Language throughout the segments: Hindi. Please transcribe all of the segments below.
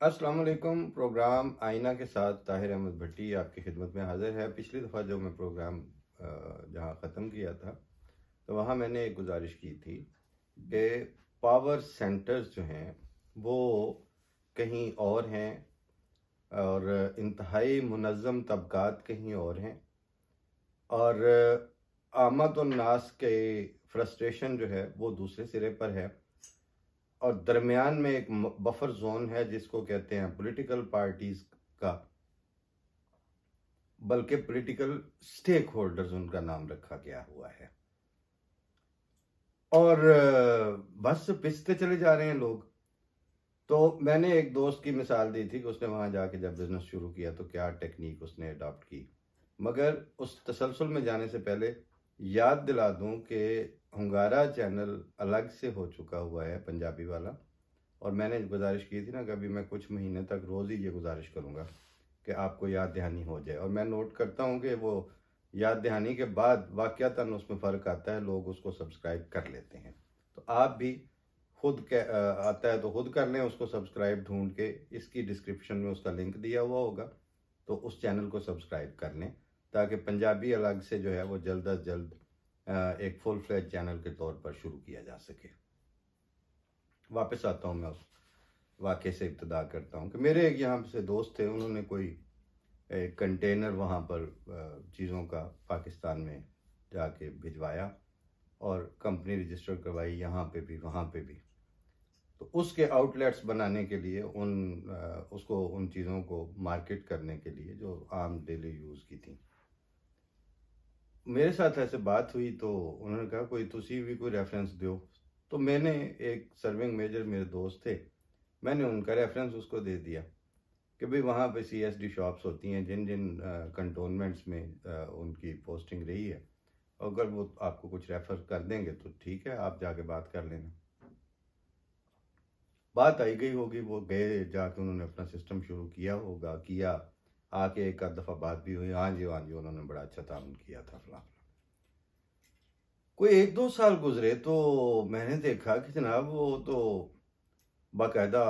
अस्सलाम वालेकुम। प्रोग्राम आईना के साथ ताहिर अहमद भट्टी आपकी खिदमत में हाजिर है। पिछली दफ़ा जो मैं प्रोग्राम जहाँ ख़त्म किया था तो वहाँ मैंने एक गुजारिश की थी कि पावर सेंटर्स जो हैं वो कहीं और हैं और इंतहाई मुनज़्ज़म तबकात कहीं और हैं और आमद और नास के फ्रस्ट्रेशन जो है वो दूसरे सिरे पर है और दरमियान में एक बफर जोन है जिसको कहते हैं पॉलिटिकल पार्टीज का, बल्कि पॉलिटिकल स्टेक होल्डर्स उनका नाम रखा गया हुआ है। और बस पिसते चले जा रहे हैं लोग। तो मैंने एक दोस्त की मिसाल दी थी कि उसने वहां जाके जब बिजनेस शुरू किया तो क्या टेक्निक उसने अडॉप्ट की, मगर उस तसलसल में जाने से पहले याद दिला दूं कि hungaरा चैनल अलग से हो चुका हुआ है, पंजाबी वाला। और मैंने गुजारिश की थी ना कि अभी मैं कुछ महीने तक रोज़ ही ये गुजारिश करूँगा कि आपको याद दहानी हो जाए। और मैं नोट करता हूँ कि वो याद दहानी के बाद वाक़यातन उसमें फ़र्क आता है, लोग उसको सब्सक्राइब कर लेते हैं। तो आप भी खुद के आता है तो खुद कर लें उसको सब्सक्राइब ढूंढ के। इसकी डिस्क्रिप्शन में उसका लिंक दिया हुआ होगा, तो उस चैनल को सब्सक्राइब कर लें ताकि पंजाबी अलग से जो है वो जल्द अज जल्द एक फुल फ्लैज चैनल के तौर पर शुरू किया जा सके। वापस आता हूँ, मैं उस वाक़े से इब्तदा करता हूँ कि मेरे एक यहाँ से दोस्त थे, उन्होंने कोई एक कंटेनर वहाँ पर चीज़ों का पाकिस्तान में जाके भिजवाया और कंपनी रजिस्टर करवाई, यहाँ पे भी वहाँ पे भी। तो उसके आउटलेट्स बनाने के लिए उसको उन चीज़ों को मार्केट करने के लिए जो आम डेली यूज़ की थी, मेरे साथ ऐसे बात हुई तो उन्होंने कहा कोई तुसी भी कोई रेफरेंस दो। तो मैंने एक सर्विंग मेजर मेरे दोस्त थे, मैंने उनका रेफरेंस उसको दे दिया कि भाई वहाँ पे CSD शॉप्स होती हैं जिन जिन कंटोनमेंट्स में उनकी पोस्टिंग रही है, अगर वो आपको कुछ रेफर कर देंगे तो ठीक है, आप जाके बात कर लेना। बात आई गई होगी, वो गए, जाके उन्होंने अपना सिस्टम शुरू किया होगा, किया, आके एक आध दफ़ा बात भी हुई, हाँ जी हाँ जी उन्होंने बड़ा अच्छा ताउन किया था फला। कोई 1-2 साल गुजरे तो मैंने देखा कि जनाब वो तो बाकायदा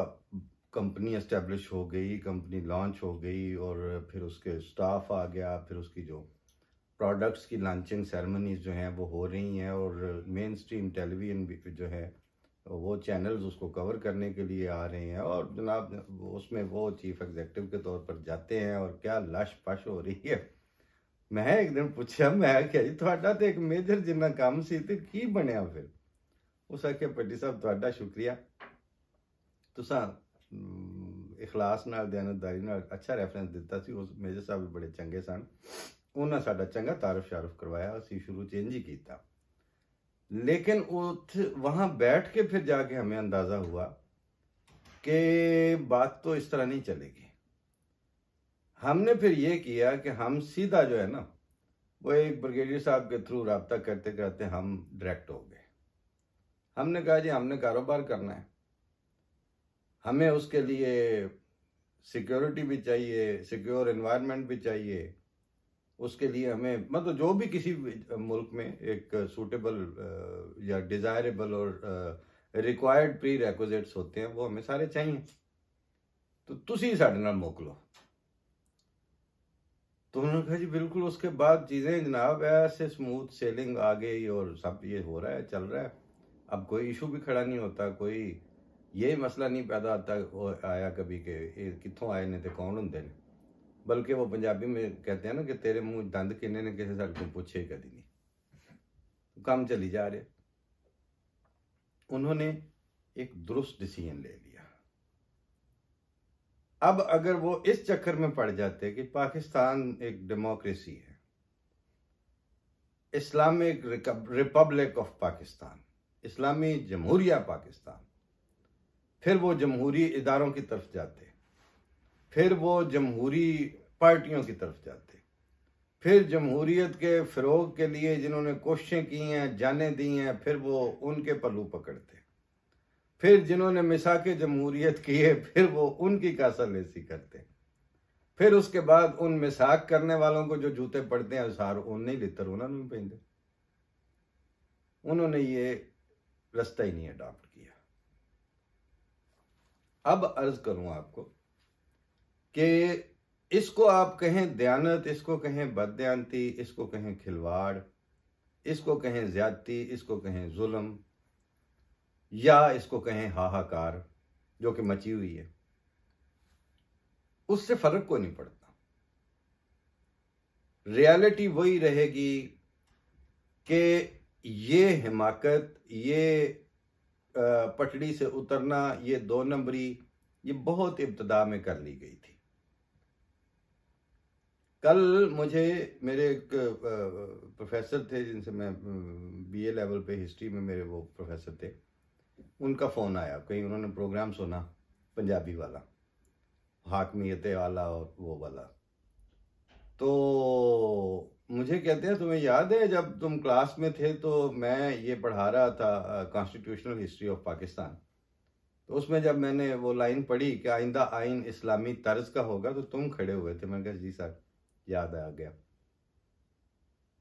कंपनी एस्टेब्लिश हो गई, कंपनी लॉन्च हो गई और फिर उसके स्टाफ आ गया, फिर उसकी जो प्रोडक्ट्स की लॉन्चिंग सेरेमनीज जो हैं वो हो रही हैं और मेन स्ट्रीम टेलीविजन भी जो है वो चैनल्स उसको कवर करने के लिए आ रहे हैं और जनाब उसमें वो चीफ एग्जीक्यूटिव के तौर पर जाते हैं और क्या लश पश हो रही है। मैं एक दिन पूछा, मैं क्या जी ਤੁਹਾਡਾ तो एक मेजर जिन्ना काम सी ते की बनया फिर? उस आखे भट्टी साहब ਤੁਹਾਡਾ शुक्रिया, तुसा इखलास नाल दयानतदारी नाल अच्छा रेफरेंस दिता सी। उस मेजर साहब भी बड़े चंगे सन, उन्होंने साडा चंगा तारफ शारफ करवाया, असी शुरू च इंज ही कीता। लेकिन वहां बैठ के फिर जाके हमें अंदाजा हुआ कि बात तो इस तरह नहीं चलेगी। हमने फिर ये किया कि हम सीधा जो है ना वो एक ब्रिगेडियर साहब के थ्रू रब्ता करते करते हम डायरेक्ट हो गए। हमने कहा जी हमने कारोबार करना है, हमें उसके लिए सिक्योरिटी भी चाहिए, सिक्योर एनवायरनमेंट भी चाहिए, उसके लिए हमें मतलब जो भी किसी मुल्क में एक सूटेबल या डिज़ायरेबल और रिक्वायर्ड प्री रिक्विजिट्स होते हैं वो हमें सारे चाहिए, तो तुसी साढ़े नाल मोकलो। तो उन्होंने कहा जी बिल्कुल। उसके बाद चीज़ें जनाब ऐसे स्मूथ सेलिंग आ गई और सब ये हो रहा है, चल रहा है। अब कोई इशू भी खड़ा नहीं होता, कोई ये मसला नहीं पैदा होता आया कभी कि कितों आए ने तो कौन होंगे ने, बल्कि वो पंजाबी में कहते हैं ना कि तेरे मुंह दंद किन्ने ने किसी साढ़े को पूछे ही कभी नहीं। काम चली जा रहे। उन्होंने एक दुरुस्त डिसीजन ले लिया। अब अगर वो इस चक्कर में पड़ जाते कि पाकिस्तान एक डेमोक्रेसी है, इस्लामिक रिपब्लिक ऑफ पाकिस्तान, इस्लामी जमहूरिया पाकिस्तान, फिर वो जमहूरी इदारों की तरफ जाते, फिर वो जमहूरी पार्टियों की तरफ जाते, फिर जमहूरियत के फ़रोग के लिए जिन्होंने कोशिशें की हैं, जानें दी हैं, फिर वो उनके पल्लू पकड़ते, फिर जिन्होंने मिसाके जमहूरियत की है फिर वो उनकी कासालेसी करते, फिर उसके बाद उन मिसाक करने वालों को जो जूते पड़ते हैं सार उन्हें ही लितर उन्होंने भी पहनते। उन्होंने ये रास्ता ही नहीं अडॉप्ट किया। अब अर्ज करूं आपको कि इसको आप कहें दयानत, इसको कहें बददयानती, इसको कहें खिलवाड़, इसको कहें ज्यादती, इसको कहें जुल्म, या इसको कहें हाहाकार जो कि मची हुई है, उससे फर्क कोई नहीं पड़ता। रियलिटी वही रहेगी कि ये हिमाकत, ये पटड़ी से उतरना, ये 2 नंबरी, ये बहुत इब्तदा में कर ली गई थी। कल मुझे मेरे एक प्रोफेसर थे जिनसे मैं बीए लेवल पे हिस्ट्री में मेरे वो प्रोफेसर थे, उनका फ़ोन आया, कहीं उन्होंने प्रोग्राम सुना पंजाबी वाला, हाकमियत वाला और वो वाला, तो मुझे कहते हैं तुम्हें याद है जब तुम क्लास में थे तो मैं ये पढ़ा रहा था कॉन्स्टिट्यूशनल हिस्ट्री ऑफ पाकिस्तान, तो उसमें जब मैंने वो लाइन पढ़ी कि आइंदा आइन इस्लामी तर्ज का होगा तो तुम खड़े हुए थे। मैंने कहा जी सर याद आ गया।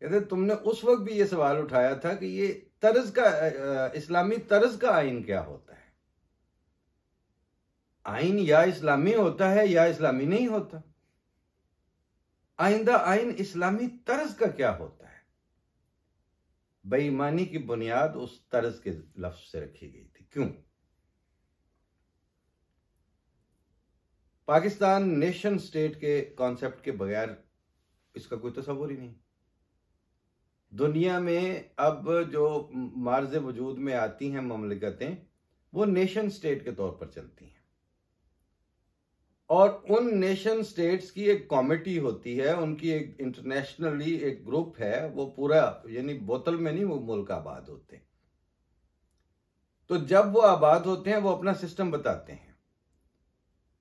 कहते तुमने उस वक्त भी ये सवाल उठाया था कि ये तर्ज का इस्लामी तर्ज का आइन क्या होता है। आइन या इस्लामी होता है या इस्लामी नहीं होता। आइंदा आइन इस्लामी तर्ज का क्या होता है। बेईमानी की बुनियाद उस तर्ज के लफ्ज से रखी गई थी। क्यों? पाकिस्तान नेशन स्टेट के कॉन्सेप्ट के बगैर इसका कोई तस्वुर ही नहीं। दुनिया में अब जो मार्ज़ वजूद में आती हैं ममलिकतें, वो नेशन स्टेट के तौर पर चलती हैं, और उन नेशन स्टेट्स की एक कमेटी होती है, उनकी एक इंटरनेशनली एक ग्रुप है, वो पूरा यानी बोतल में नहीं वो मुल्क आबाद होते। तो जब वो आबाद होते हैं वो अपना सिस्टम बताते हैं।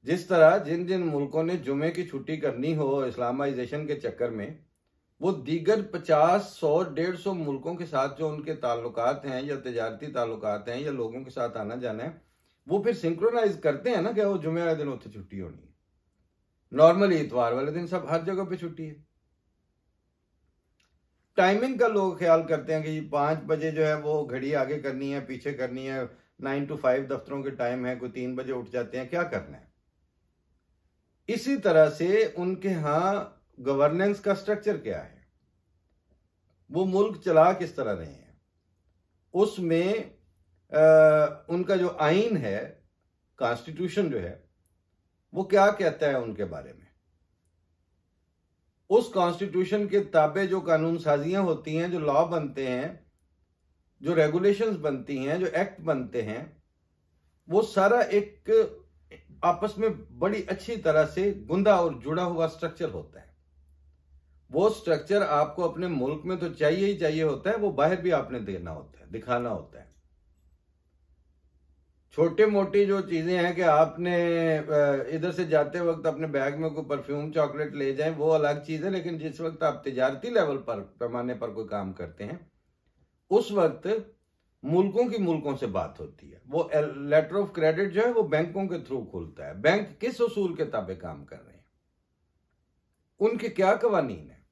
जिस तरह जिन जिन मुल्कों ने जुमे की छुट्टी करनी हो इस्लामाइजेशन के चक्कर में, वो दीगर 50, 100, 150 मुल्कों के साथ जो उनके ताल्लुकात हैं या तिजारती ताल्लुकात हैं या लोगों के साथ आना जाना है, वो फिर सिंक्रोनाइज करते हैं ना कि वो जुमे वाले दिन उत्थे छुट्टी होनी है। नॉर्मली इतवार वाले दिन सब हर जगह पे छुट्टी है। टाइमिंग का लोग ख्याल करते हैं कि 5 बजे जो है वो घड़ी आगे करनी है पीछे करनी है, 9 to 5 दफ्तरों के टाइम है, कोई 3 बजे उठ जाते हैं, क्या करना है। इसी तरह से उनके यहाँ गवर्नेंस का स्ट्रक्चर क्या है, वो मुल्क चला किस तरह रहे हैं, उसमें उनका जो आइन है, कॉन्स्टिट्यूशन जो है, वो क्या कहता है उनके बारे में। उस कॉन्स्टिट्यूशन के ताबे जो कानून साजियां होती हैं, जो लॉ बनते हैं, जो रेगुलेशंस बनती हैं, जो एक्ट बनते हैं, वो सारा एक आपस में बड़ी अच्छी तरह से गुंदा और जुड़ा हुआ स्ट्रक्चर होता है। वो स्ट्रक्चर आपको अपने मुल्क में तो चाहिए ही चाहिए होता है, वो बाहर भी आपने देना होता है, दिखाना होता है। छोटे मोटी जो चीजें हैं कि आपने इधर से जाते वक्त अपने बैग में कोई परफ्यूम चॉकलेट ले जाएं, वो अलग चीज है, लेकिन जिस वक्त आप तिजारती लेवल पर पैमाने पर कोई काम करते हैं, उस वक्त मुल्कों की मुल्कों से बात होती है। वो लेटर ऑफ क्रेडिट जो है वो बैंकों के थ्रू खुलता है। बैंक किस उसूल के ताबे काम कर रहे हैं, उनके क्या कवानीन है।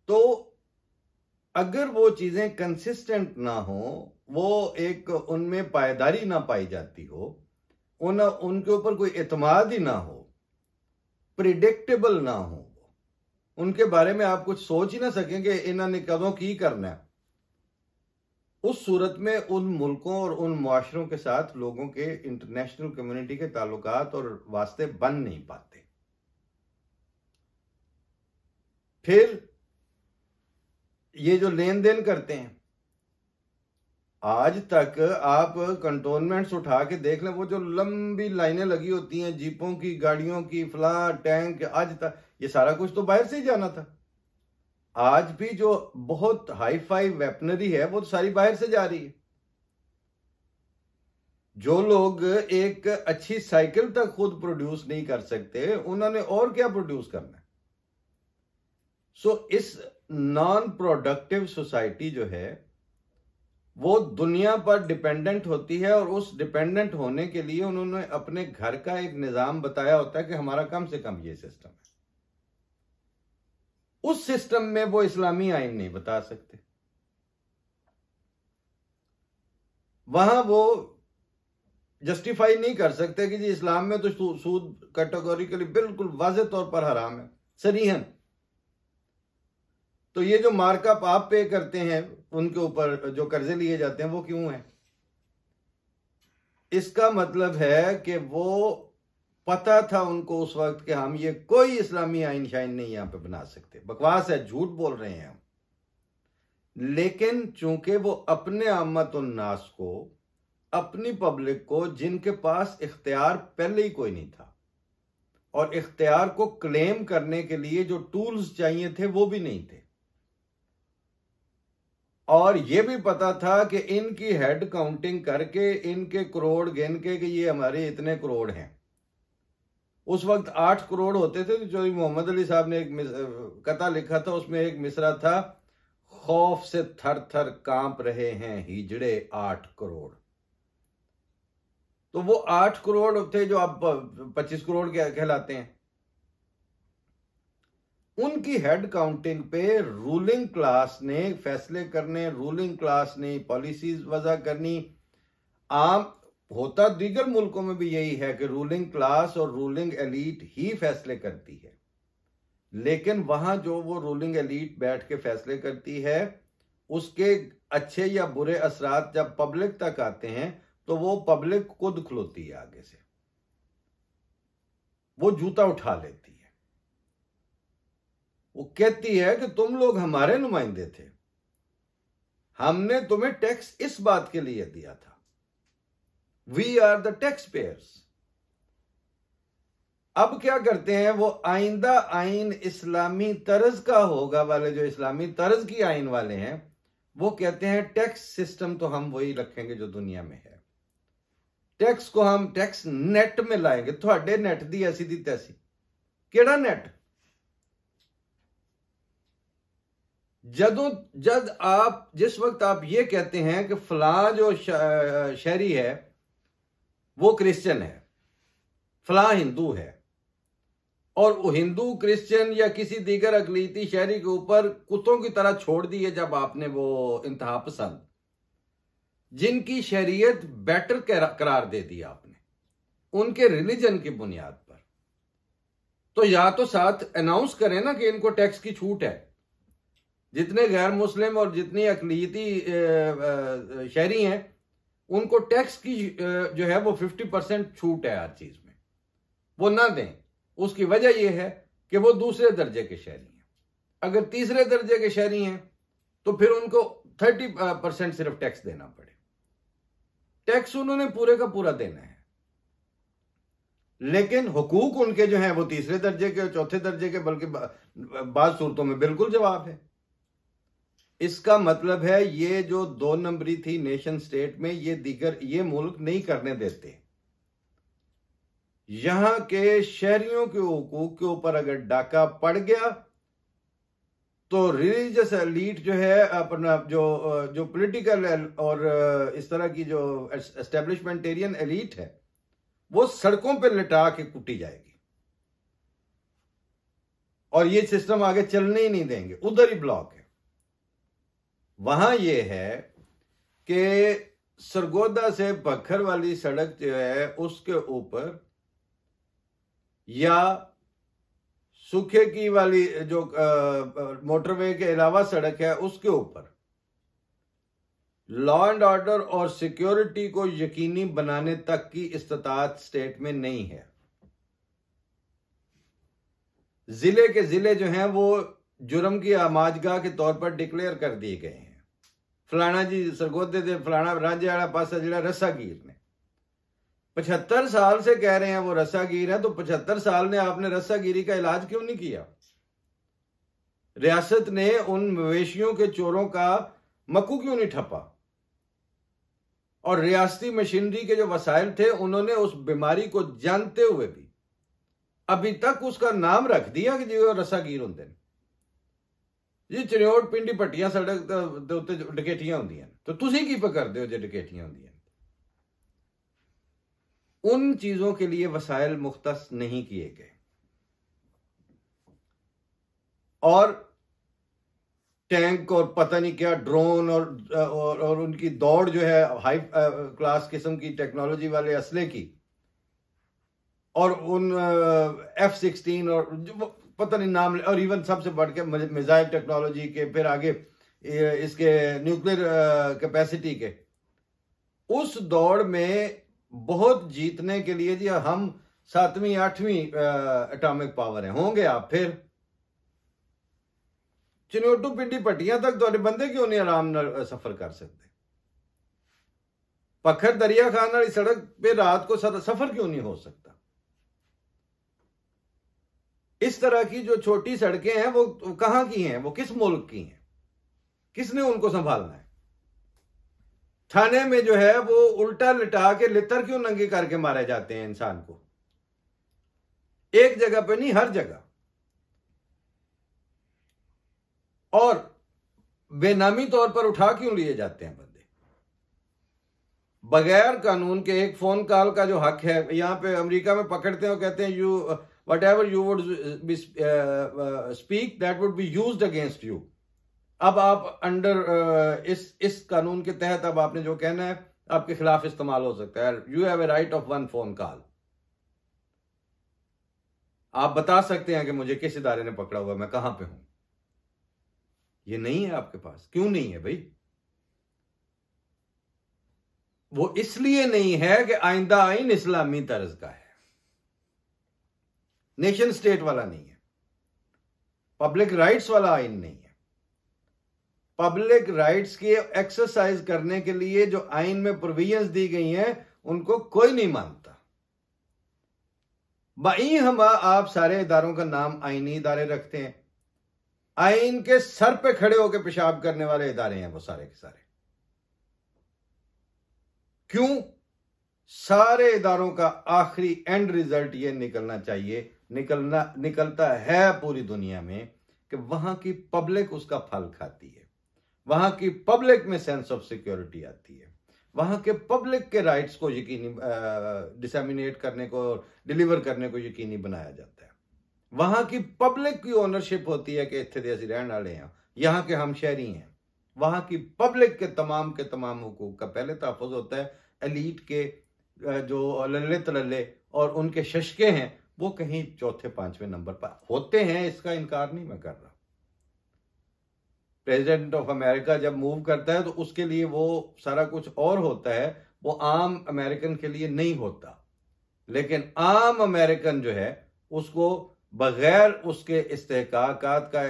तो अगर वो चीजें कंसिस्टेंट ना हो, वो एक उनमें पायदारी ना पाई जाती हो, उनके ऊपर कोई एतमाद ही ना हो, प्रिडिक्टेबल ना हो, उनके बारे में आप कुछ सोच ही ना सकें कि इन्होंने कदों की करना है, उस सूरत में उन मुल्कों और उन मुआशरों के साथ लोगों के इंटरनेशनल कम्युनिटी के ताल्लुकात और वास्ते बन नहीं पाते। फिर ये जो लेन देन करते हैं, आज तक आप कंटोनमेंट्स उठा के देख लें, वो जो लंबी लाइनें लगी होती हैं जीपों की, गाड़ियों की, फला टैंक, आज तक ये सारा कुछ तो बाहर से ही जाना था। आज भी जो बहुत हाई फाई वेपनरी है वो तो सारी बाहर से जा रही है। जो लोग एक अच्छी साइकिल तक खुद प्रोड्यूस नहीं कर सकते, उन्होंने और क्या प्रोड्यूस करना है। सो इस नॉन प्रोडक्टिव सोसाइटी जो है वो दुनिया पर डिपेंडेंट होती है, और उस डिपेंडेंट होने के लिए उन्होंने अपने घर का एक निजाम बताया होता है कि हमारा कम से कम ये सिस्टम है। उस सिस्टम में वो इस्लामी आइन नहीं बता सकते। वहां वो जस्टिफाई नहीं कर सकते कि जी इस्लाम में तो सूद कैटेगोरिकली बिल्कुल वाज़ेह तौर पर हराम है, सरीहन। तो ये जो मार्कअप आप पे करते हैं उनके ऊपर जो कर्जे लिए जाते हैं वो क्यों है? इसका मतलब है कि वो पता था उनको उस वक्त कि हम ये कोई इस्लामी आइन शाइन नहीं यहां पे बना सकते, बकवास है, झूठ बोल रहे हैं हम। लेकिन चूंकि वो अपने आमत उन्नास को, अपनी पब्लिक को, जिनके पास इख्तियार पहले ही कोई नहीं था और इख्तियार को क्लेम करने के लिए जो टूल्स चाहिए थे वो भी नहीं थे, और ये भी पता था कि इनकी हेड काउंटिंग करके इनके करोड़ गिन के कि ये हमारे इतने करोड़ हैं। उस वक्त 8 करोड़ होते थे। तो जो मोहम्मद अली साहब ने एक कथा लिखा था, उसमें एक मिसरा था, खौफ से थर थर कांप रहे हैं हिजड़े 8 करोड़। तो वो 8 करोड़ थे जो अब 25 करोड़ कहलाते हैं। उनकी हेड काउंटिंग पे रूलिंग क्लास ने फैसले करने, रूलिंग क्लास ने पॉलिसीज वजह करनी। आम होता दीगर मुल्कों में भी यही है कि रूलिंग क्लास और रूलिंग एलीट ही फैसले करती है, लेकिन वहां जो वो रूलिंग एलीट बैठ के फैसले करती है उसके अच्छे या बुरे असरात जब पब्लिक तक आते हैं तो वो पब्लिक खुद खलोती है, आगे से वो जूता उठा लेती है। वो कहती है कि तुम लोग हमारे नुमाइंदे थे, हमने तुम्हें टैक्स इस बात के लिए दिया था, we are the tax payers. अब क्या करते हैं वो, आइंदा आइन इस्लामी तर्ज का होगा वाले, जो इस्लामी तर्ज की आइन वाले हैं, वो कहते हैं टैक्स सिस्टम तो हम वही रखेंगे जो दुनिया में है, टैक्स को हम टैक्स नेट में लाएंगे। थोड़े नेट दी ऐसी दी तैसी, केड़ा नेट? जिस वक्त आप ये कहते हैं कि फलां जो शहरी है वो क्रिश्चियन है, फलां हिंदू है, और वो हिंदू क्रिश्चियन या किसी दीगर अकलीती शहरी के ऊपर कुत्तों की तरह छोड़ दी है जब आपने वो इंतहा पसंद, जिनकी शरीयत बेटर करार दे दी आपने उनके रिलीजन की बुनियाद पर, तो या तो साथ अनाउंस करें ना कि इनको टैक्स की छूट है। जितने गैर मुस्लिम और जितनी अकलीती शहरी हैं उनको टैक्स की जो है वो 50% छूट है हर चीज में, वो ना दें। उसकी वजह यह है कि वो दूसरे दर्जे के शहरी हैं। अगर तीसरे दर्जे के शहरी हैं तो फिर उनको 30% सिर्फ टैक्स देना पड़े। टैक्स उन्होंने पूरे का पूरा देना है, लेकिन हुकूक उनके जो हैं वो तीसरे दर्जे के, चौथे दर्जे के, बल्कि बाज़ सूरतों में बिल्कुल जवाब है। इसका मतलब है ये जो 2 नंबरी थी नेशन स्टेट में, ये मुल्क नहीं करने देते। यहां के शहरियों के हुकूक के ऊपर अगर डाका पड़ गया तो रिलीजियस एलीट जो है, अपना जो पॉलिटिकल और इस तरह की जो एस्टेब्लिशमेंटेरियन एलीट है, वो सड़कों पे लिटा के कुटी जाएगी और ये सिस्टम आगे चलने ही नहीं देंगे। उधर ही ब्लॉक है। वहां ये है कि सरगोदा से बखर वाली सड़क जो है उसके ऊपर, या सूखे की वाली जो मोटरवे के अलावा सड़क है उसके ऊपर लॉ एंड ऑर्डर और सिक्योरिटी को यकीनी बनाने तक की इस्तात स्टेट में नहीं है। जिले के जिले जो हैं वो जुर्म की आमाजगाह के तौर पर डिक्लेयर कर दिए गए हैं। फलाना जी सरगोदे दे फलाना रांझे वाला पासा जिला रस्सागीर ने 75 साल से कह रहे हैं वो रस्सागीर है, तो 75 साल ने आपने रस्सागीरी का इलाज क्यों नहीं किया? रियासत ने उन मवेशियों के चोरों का मक्कू क्यों नहीं ठप्पा? और रियासती मशीनरी के जो वसाइल थे उन्होंने उस बीमारी को जानते हुए भी अभी तक उसका नाम रख दिया कि जो रस्सागीर होंगे जी। चरियोट पिंडी भट्टियां सड़क दे उत्ते डकैतियां होंदियां, तो तुसी की पकड़ते हो जो डकैतियां होंदियां? उन चीजों के लिए वसाइल मुख्तस नहीं किए गए। और टैंक और पता नहीं क्या ड्रोन और उनकी दौड़ जो है हाई क्लास किस्म की टेक्नोलॉजी वाले असले की, और उन F-16 और पता नहीं नाम, और इवन सबसे बढ़ के मिसाइल टेक्नोलॉजी के, फिर आगे इसके न्यूक्लियर कैपेसिटी के, उस दौड़ में बहुत जीतने के लिए जी हम 7वीं 8वीं एटॉमिक पावर है होंगे आप, फिर चनियोटू पिंडी पट्टियां तक तो बंदे क्यों नहीं आराम नाल सफर कर सकते? पखर दरिया खान वाली सड़क पे रात को सफर क्यों नहीं हो सकता? इस तरह की जो छोटी सड़कें हैं वो कहां की हैं, वो किस मुल्क की हैं, किसने उनको संभालना है? थाने में जो है वो उल्टा लिटा के लितर क्यों नंगे करके मारे जाते हैं इंसान को? एक जगह पे नहीं, हर जगह। और बेनामी तौर पर उठा क्यों लिए जाते हैं बंदे? बगैर कानून के एक फोन कॉल का जो हक है, यहां पे अमेरिका में पकड़ते हैं और कहते हैं you whatever you would speak that would be used against you। अब आप अंडर इस कानून के तहत अब आपने जो कहना है आपके खिलाफ इस्तेमाल हो सकता है। You have a right of one phone call. आप बता सकते हैं कि मुझे किस इदारे ने पकड़ा हुआ, मैं कहां पे हूं। ये नहीं है आपके पास। क्यों नहीं है भाई? वो इसलिए नहीं है कि आइंदा आइन इस्लामी तर्ज का है, नेशन स्टेट वाला नहीं है, पब्लिक राइट्स वाला आइन नहीं है। पब्लिक राइट्स के एक्सरसाइज करने के लिए जो आइन में प्रोविजंस दी गई हैं उनको कोई नहीं मानता। बाई हम आप सारे इदारों का नाम आईनी इदारे रखते हैं। आइन के सर पे खड़े होकर पेशाब करने वाले इदारे हैं वो सारे के सारे। क्यों? सारे इदारों का आखिरी एंड रिजल्ट ये निकलना चाहिए, निकलता है पूरी दुनिया में, कि वहां की पब्लिक उसका फल खाती है, वहां की पब्लिक में सेंस ऑफ सिक्योरिटी आती है, वहां के पब्लिक के राइट्स को यकीनी डिसेमिनेट करने को, डिलीवर करने को यकीनी बनाया जाता है, वहां की पब्लिक की ओनरशिप होती है कि इत्थे दे असीं रहने वाले हैं, यहां के हम शहरी हैं। वहां की पब्लिक के तमाम हुकूक का पहले तहफ़्फ़ुज़ होता है। एलीट के जो लल्ले तलल्ले और उनके शशके हैं वो कहीं चौथे पांचवें नंबर पर होते हैं, इसका इनकार नहीं मैं कर रहा। प्रेसिडेंट ऑफ अमेरिका जब मूव करता है तो उसके लिए वो सारा कुछ और होता है, वो आम अमेरिकन के लिए नहीं होता। लेकिन आम अमेरिकन जो है उसको बगैर उसके इस्तेहकाकात का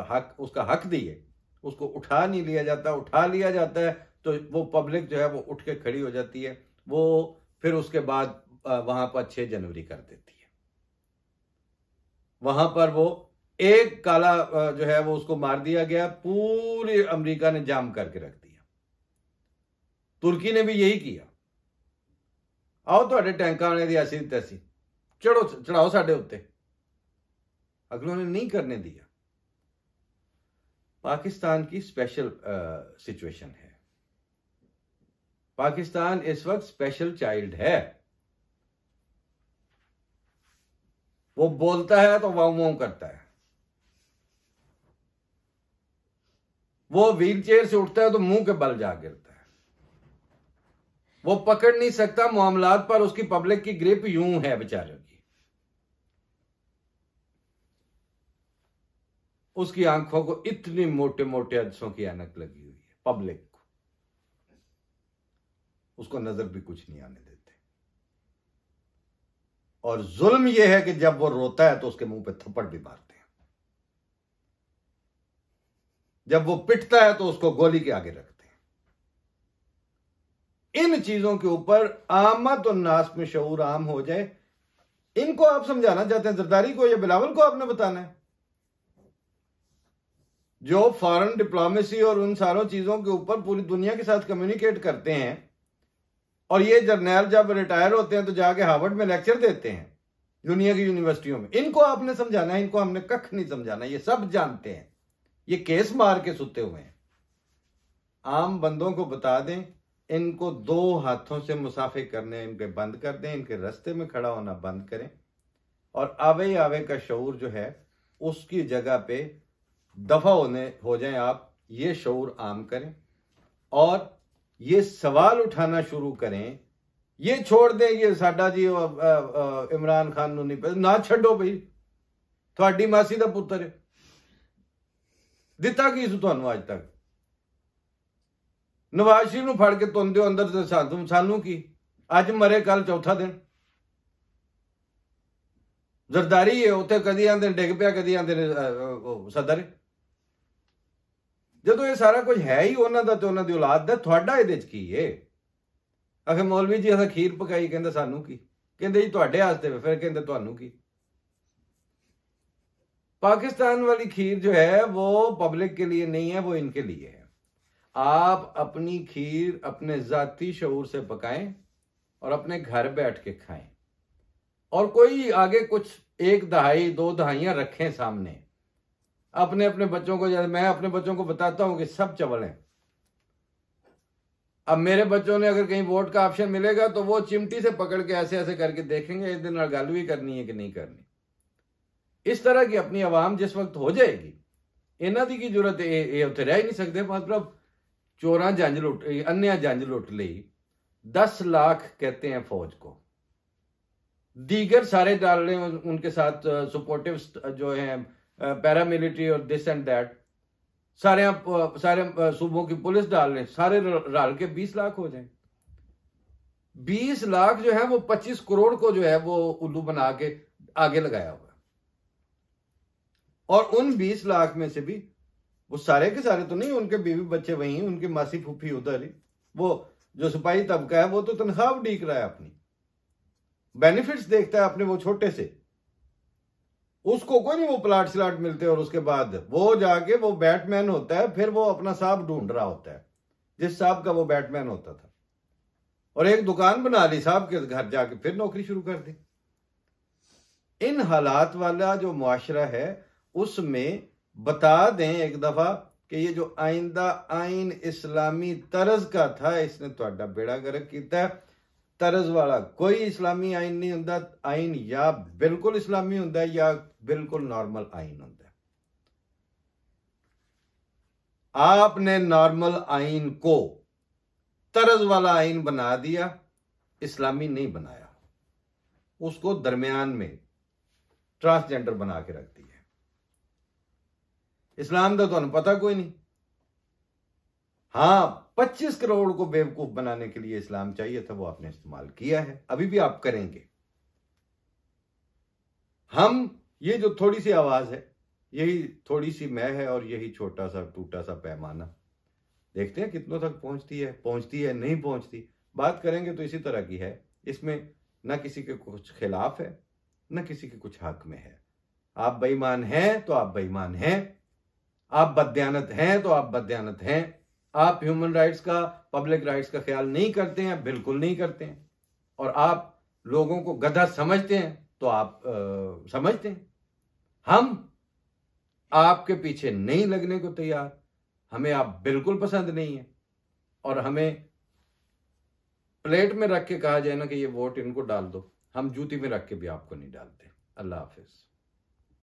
हक, उसका हक दिए उसको उठा नहीं लिया जाता। उठा लिया जाता है तो वो पब्लिक जो है वो उठ के खड़ी हो जाती है, वो फिर उसके बाद वहां पर 6 जनवरी कर देती है। वहां पर वो एक काला जो है वो उसको मार दिया गया, पूरे अमेरिका ने जाम करके रख दिया। तुर्की ने भी यही किया। आओ तो टैंका आने दी ऐसी तैसी, चढ़ाओ साडे उत्ते, अगलों ने नहीं करने दिया। पाकिस्तान की स्पेशल सिचुएशन है। पाकिस्तान इस वक्त स्पेशल चाइल्ड है। वो बोलता है तो वाऊ वाऊ करता है, वो व्हील चेयर से उठता है तो मुंह के बल जा गिरता है। वो पकड़ नहीं सकता मामलात पर, उसकी पब्लिक की ग्रिप यूं है बेचारे की। उसकी आंखों को इतनी मोटे मोटे अदसों की ऐनक लगी हुई है, पब्लिक को उसको नजर भी कुछ नहीं आने देते। और जुल्म यह है कि जब वो रोता है तो उसके मुंह पे थप्पड़ भी मारते हैं, जब वो पिटता है तो उसको गोली के आगे रखते हैं। इन चीजों के ऊपर आमद और नास में शऊर आम हो जाए। इनको आप समझाना चाहते हैं जरदारी को या बिलावल को? आपने बताना है जो फॉरेन डिप्लोमेसी और उन सारों चीजों के ऊपर पूरी दुनिया के साथ कम्युनिकेट करते हैं, और ये जर्नैल जब रिटायर होते हैं तो जाके हार्वर्ड में लेक्चर देते हैं दुनिया की यूनिवर्सिटियों में। इनको आपने समझाना है, इनको हमने कख नहीं समझाना, ये सब जानते हैं, ये केस मार के सुते हुए हैं। आम बंदों को बता दें, इनको 2 हाथों से मुसाफे करने इनके बंद कर दें, इनके रास्ते में खड़ा होना बंद करें, और आवे आवे का शऊर जो है उसकी जगह पे दफा हो जाएं आप, ये शऊर आम करें और ये सवाल उठाना शुरू करें। ये छोड़ दें ये साडा जी इमरान खान नूं नहीं पता, ना छड्डो भाई, थोड़ी मासी दा पुत्तर है, दिता की तुहानूं अज तक? नवाज शरीफ नूं फड़ के तुंदे अंदर ते सानू की, अज मरे कल चौथा दिन। जरदारी है उत्थे, कदी आंदे डिग पिया, कदी आंदे सदर। जो ये सारा कुछ है ही उन्हां दा ते उन्हां दी औलाद दा, तुहाडा इहदे च की है? आखिर मौलवी जी असां खीर पकाई, कहंदे सानू की, कहंदे जी तुहाडे वास्ते, फिर कहंदे तुहानू की। पाकिस्तान वाली खीर जो है वो पब्लिक के लिए नहीं है, वो इनके लिए है। आप अपनी खीर अपने जाती शऊर से पकाएं और अपने घर बैठ के खाएं, और कोई आगे कुछ 1 दहाई 2 दहाइयां रखें सामने। अपने अपने बच्चों को, जैसे मैं अपने बच्चों को बताता हूं कि सब चवल हैं। अब मेरे बच्चों ने अगर कहीं वोट का ऑप्शन मिलेगा तो वो चिमटी से पकड़ के ऐसे ऐसे करके देखेंगे इस दिन गल भी करनी है कि नहीं करनी। इस तरह की अपनी आवाम जिस वक्त हो जाएगी, इन्हों की जरूरत ये उत्थे रह ही नहीं सकते। मतलब चोरा जंज लुट, अन्या जंज लुट ली, 10 लाख कहते हैं फौज को, दीगर सारे डाल रहे हैं उनके साथ सपोर्टिव जो है पैरामिलिट्री और दिस एंड दैट, सारे सूबों की पुलिस डाल रहे हैं, सारे रल के 20 लाख हो जाए। 20 लाख जो है वो 25 करोड़ को जो है वो उल्लू बना के आगे लगाया हुआ, और उन 20 लाख में से भी वो सारे के सारे तो नहीं, उनके बीवी बच्चे वहीं, उनकी मासी फूफी उधर ही, वो जो सिपाही तबका है वो तो तनख्वाह उड़ीक रहा है, अपनी बेनिफिट्स देखता है अपने, वो छोटे से, उसको कोई नहीं वो प्लाट स्लाट मिलते, और उसके बाद वो जाके वो बैटमैन होता है, फिर वो अपना सांप ढूंढ रहा होता है, जिस सांप का वो बैटमैन होता था, और एक दुकान बना ली सांप के घर जाके, फिर नौकरी शुरू कर दी। इन हालात वाला जो मुआशरा है उसमें बता दें एक दफा कि ये जो आइंदा आइन इस्लामी तरज का था, इसने तुहाडा बेड़ा गर्क किया है। तरज वाला कोई इस्लामी आइन नहीं होंदा, आइन या बिल्कुल इस्लामी होंदा है या बिल्कुल नॉर्मल आइन होंदा है। आपने नॉर्मल आइन को तरज वाला आइन बना दिया, इस्लामी नहीं बनाया, उसको दरमियान में ट्रांसजेंडर बना के रख दिया। इस्लाम का तो पता कोई नहीं। हाँ, 25 करोड़ को बेवकूफ बनाने के लिए इस्लाम चाहिए था, वो आपने इस्तेमाल किया है, अभी भी आप करेंगे। हम ये जो थोड़ी सी आवाज है, यही थोड़ी सी मैं है, और यही छोटा सा टूटा सा पैमाना, देखते हैं कितनों तक पहुंचती है नहीं पहुंचती। बात करेंगे तो इसी तरह की है, इसमें ना किसी के कुछ खिलाफ है, ना किसी के कुछ हक में है। आप बेईमान हैं तो आप बेईमान हैं, आप बददियानत हैं तो आप बददियानत हैं, आप ह्यूमन राइट्स का, पब्लिक राइट्स का ख्याल नहीं करते हैं, बिल्कुल नहीं करते हैं, और आप लोगों को गधा समझते हैं तो आप समझते हैं। हम आपके पीछे नहीं लगने को तैयार, हमें आप बिल्कुल पसंद नहीं है, और हमें प्लेट में रख के कहा जाए ना कि ये वोट इनको डाल दो, हम जूती में रख के भी आपको नहीं डालते। अल्लाह हाफिज।